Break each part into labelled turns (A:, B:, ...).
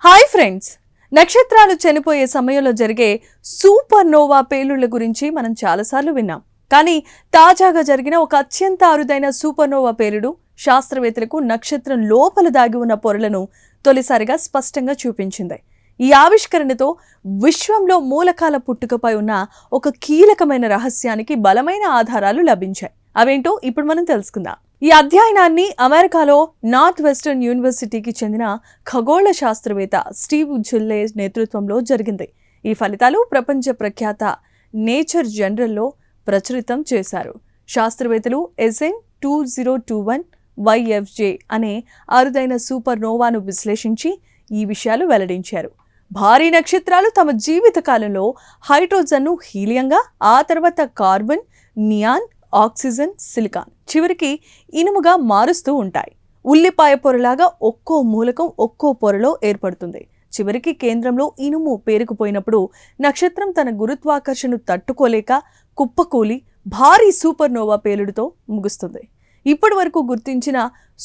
A: Hi friends, నక్షత్రాలు చనిపోయే సమయంలో జరిగే సూపర్ నోవా పేలుళ్ల గురించి మనం చాలాసార్లు విన్నాం. కానీ తాజాగా జరిగిన ఒక అత్యంత అరుదైన సూపర్ నోవా పేలుడు శాస్త్రవేత్తలకు నక్షత్రం లోపల దాగి ఉన్న పొరలను తొలిసారిగా స్పష్టంగా చూపించింది. ఈ ఆవిష్కరణతో విశ్వంలో మూలకాల పుట్టుకపై ఉన్న ఒక కీలకమైన రహస్యానికి బలమైన ఆధారాలు లభించాయి. అవేంటో ఇప్పుడు మనం తెలుసుకుందాం. ఈ అధ్యయనాన్ని అమెరికాలో నార్త్ వెస్టర్న్ యూనివర్సిటీకి చెందిన ఖగోళ శాస్త్రవేత్త స్టీవ్ జుల్లే నేతృత్వంలో జరిగింది. ఈ ఫలితాలు ప్రపంచ ప్రఖ్యాత నేచర్ జర్నల్లో ప్రచురితం చేశారు. శాస్త్రవేత్తలు SN 2021 YFJ అనే అరుదైన సూపర్ నోవాను విశ్లేషించి ఈ విషయాలు వెల్లడించారు. భారీ నక్షత్రాలు తమ జీవిత కాలంలో హైడ్రోజన్ను హీలియంగా, ఆ తర్వాత కార్బన్, నియాన్, ఆక్సిజన్, సిలికాన్, చివరికి ఇనుముగా మారుస్తూ ఉంటాయి. ఉల్లిపాయ పొరలాగా ఒక్కో మూలకం ఒక్కో పొరలో ఏర్పడుతుంది. చివరికి కేంద్రంలో ఇనుము పేరుకుపోయినప్పుడు నక్షత్రం తన గురుత్వాకర్షణను తట్టుకోలేక కుప్పకూలి భారీ సూపర్ నోవా పేలుడుతో ముగుస్తుంది. ఇప్పటి వరకు గుర్తించిన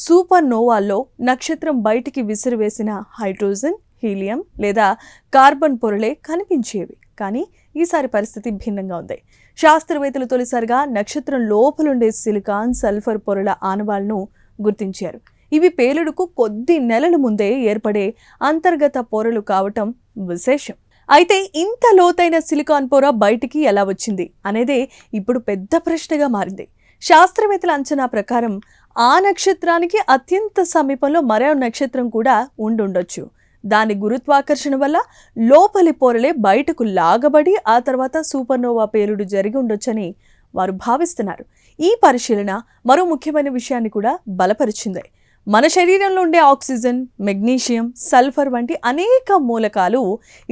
A: సూపర్ నోవాల్లో నక్షత్రం బయటికి విసిరివేసిన హైడ్రోజన్, హీలియం లేదా కార్బన్ పొరలే కనిపించేవి. కానీ ఈసారి పరిస్థితి భిన్నంగా ఉంది. శాస్త్రవేత్తలు తొలిసారిగా నక్షత్రం లోపలుండే సిలికాన్, సల్ఫర్ పొరల ఆనవాళ్లను గుర్తించారు. ఇవి పేలుడుకు కొద్ది నెలల ముందే ఏర్పడే అంతర్గత పొరలు కావటం విశేషం. అయితే ఇంత లోతైన సిలికాన్ పొర బయటికి ఎలా వచ్చింది అనేదే ఇప్పుడు పెద్ద ప్రశ్నగా మారింది. శాస్త్రవేత్తల అంచనా ప్రకారం ఆ నక్షత్రానికి అత్యంత సమీపంలో మరో నక్షత్రం కూడా ఉండుండొచ్చు. దాని గురుత్వాకర్షణ వల్ల లోపలి పొరలే బయటకు లాగబడి ఆ తర్వాత సూపర్నోవా పేలుడు జరిగి ఉండొచ్చని వారు భావిస్తున్నారు. ఈ పరిశీలన మరో ముఖ్యమైన విషయాన్ని కూడా బలపరిచింది. మన శరీరంలో ఉండే ఆక్సిజన్, మెగ్నీషియం, సల్ఫర్ వంటి అనేక మూలకాలు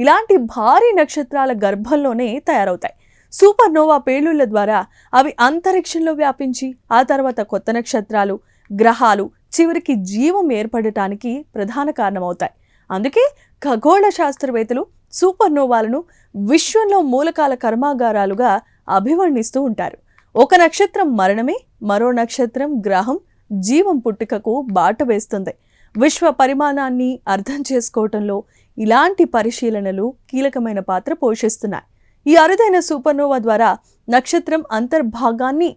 A: ఇలాంటి భారీ నక్షత్రాల గర్భంలోనే తయారవుతాయి. సూపర్నోవా పేలుళ్ల ద్వారా అవి అంతరిక్షంలో వ్యాపించి ఆ తర్వాత కొత్త నక్షత్రాలు, గ్రహాలు, చివరికి జీవం ఏర్పడటానికి ప్రధాన కారణమవుతాయి. అందుకే ఖగోళ శాస్త్రవేత్తలు సూపర్నోవాలను విశ్వంలో మూలకాల కర్మాగారాలుగా అభివర్ణిస్తూ ఉంటారు. ఒక నక్షత్రం మరణమే మరో నక్షత్రం, గ్రహం, జీవం పుట్టుకకు బాట వేస్తుంది. విశ్వ పరిమాణాన్ని అర్థం చేసుకోవటంలో ఇలాంటి పరిశీలనలు కీలకమైన పాత్ర పోషిస్తున్నాయి. ఈ అరుదైన సూపర్నోవా ద్వారా నక్షత్రం అంతర్భాగాన్ని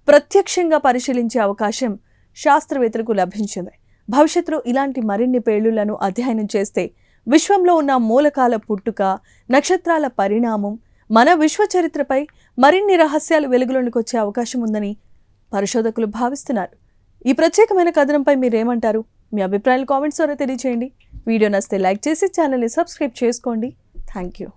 A: ప్రత్యక్షంగా పరిశీలించే అవకాశం శాస్త్రవేత్తలకు లభించింది. భవిష్యత్తులో ఇలాంటి మరిన్ని పేలుళ్లను అధ్యయనం చేస్తే విశ్వంలో ఉన్న మూలకాల పుట్టుక, నక్షత్రాల పరిణామం, మన విశ్వ చరిత్రపై మరిన్ని రహస్యాలు వెలుగులోనికి వచ్చే అవకాశం ఉందని పరిశోధకులు భావిస్తున్నారు. ఈ ప్రత్యేకమైన కథనంపై మీరేమంటారు? మీ అభిప్రాయాలు కామెంట్స్ ద్వారా తెలియజేయండి. వీడియో నచ్చితే లైక్ చేసి ఛానల్ని సబ్స్క్రైబ్ చేసుకోండి. Thank you.